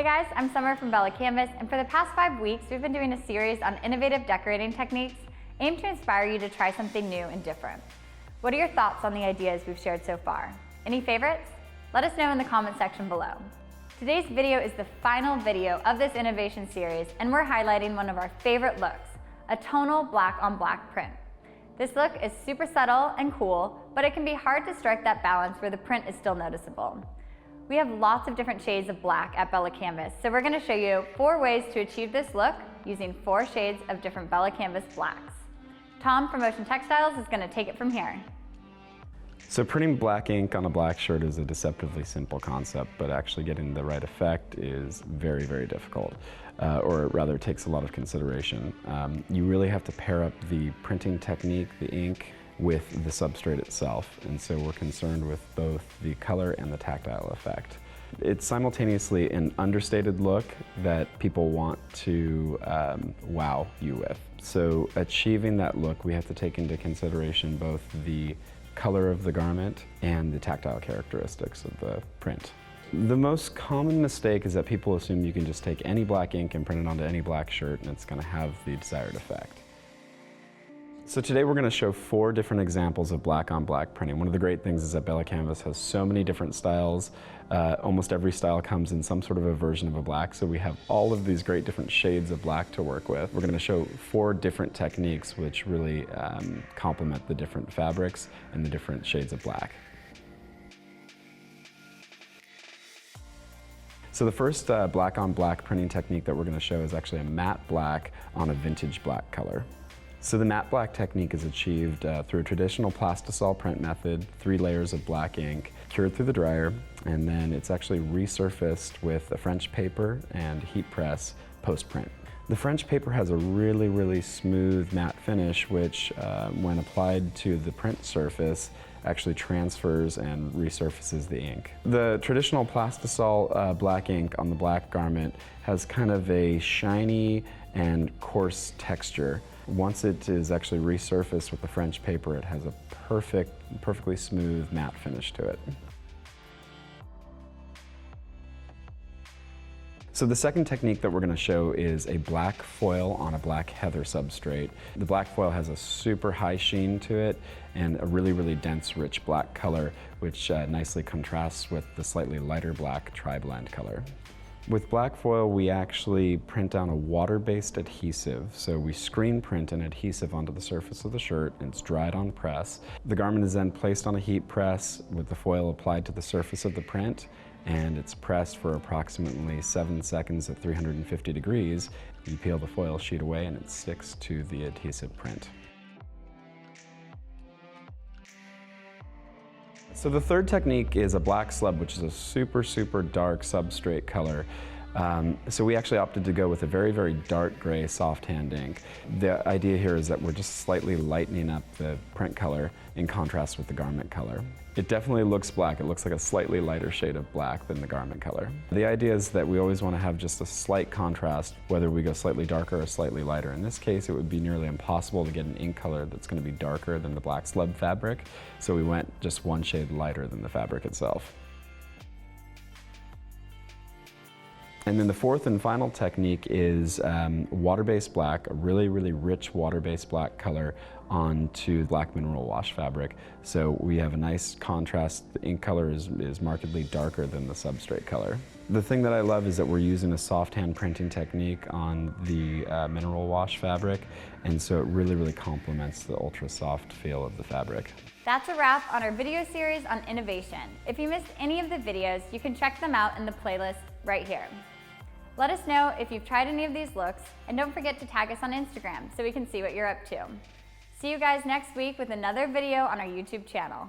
guys, I'm Summer from BELLA+CANVAS, and for the past 5 weeks, we've been doing a series on innovative decorating techniques aimed to inspire you to try something new and different. What are your thoughts on the ideas we've shared so far? Any favorites? Let us know in the comment section below. Today's video is the final video of this innovation series, and we're highlighting one of our favorite looks, a tonal black on black print. This look is super subtle and cool, but it can be hard to strike that balance where the print is still noticeable. We have lots of different shades of black at BELLA+CANVAS, so we're going to show you 4 ways to achieve this look using 4 shades of different BELLA+CANVAS blacks. Tom from Motion Textiles is going to take it from here. So printing black ink on a black shirt is a deceptively simple concept, but actually getting the right effect is very, very difficult, or rather takes a lot of consideration. You really have to pair up the printing technique, the ink, with the substrate itself, and so we're concerned with both the color and the tactile effect. It's simultaneously an understated look that people want to wow you with. So achieving that look, we have to take into consideration both the color of the garment and the tactile characteristics of the print. The most common mistake is that people assume you can just take any black ink and print it onto any black shirt and it's going to have the desired effect. So today we're going to show 4 different examples of black on black printing. One of the great things is that BELLA+CANVAS has so many different styles. Almost every style comes in some sort of a version of a black, so we have all of these great different shades of black to work with. We're going to show 4 different techniques which really complement the different fabrics and the different shades of black. So the first black on black printing technique that we're going to show is actually a matte black on a vintage black color. So the matte black technique is achieved through a traditional plastisol print method, 3 layers of black ink, cured through the dryer, and then it's actually resurfaced with a French paper and heat press post-print. The French paper has a really, really smooth matte finish, which when applied to the print surface, actually transfers and resurfaces the ink. The traditional plastisol black ink on the black garment has kind of a shiny and coarse texture. Once it is actually resurfaced with the French paper, it has a perfectly smooth matte finish to it. So the second technique that we're going to show is a black foil on a black heather substrate. The black foil has a super high sheen to it and a really, really dense, rich black color, which nicely contrasts with the slightly lighter black tri-blend color. With black foil, we actually print down a water-based adhesive. So we screen print an adhesive onto the surface of the shirt, and it's dried on press. The garment is then placed on a heat press with the foil applied to the surface of the print, and it's pressed for approximately 7 seconds at 350 degrees. You peel the foil sheet away and it sticks to the adhesive print. So the third technique is a black slub, which is a super, super dark substrate color. So we actually opted to go with a very, very dark gray soft hand ink. The idea here is that we're just slightly lightening up the print color in contrast with the garment color. It definitely looks black. It looks like a slightly lighter shade of black than the garment color. The idea is that we always want to have just a slight contrast, whether we go slightly darker or slightly lighter. In this case, it would be nearly impossible to get an ink color that's going to be darker than the black slub fabric, so we went just 1 shade lighter than the fabric itself. And then the fourth and final technique is water-based black, a really, really rich water-based black color onto black mineral wash fabric. So we have a nice contrast. The ink color is markedly darker than the substrate color. The thing that I love is that we're using a soft hand printing technique on the mineral wash fabric, and so it really, really complements the ultra soft feel of the fabric. That's a wrap on our video series on innovation. If you missed any of the videos, you can check them out in the playlist right here. Let us know if you've tried any of these looks, and don't forget to tag us on Instagram so we can see what you're up to. See you guys next week with another video on our YouTube channel.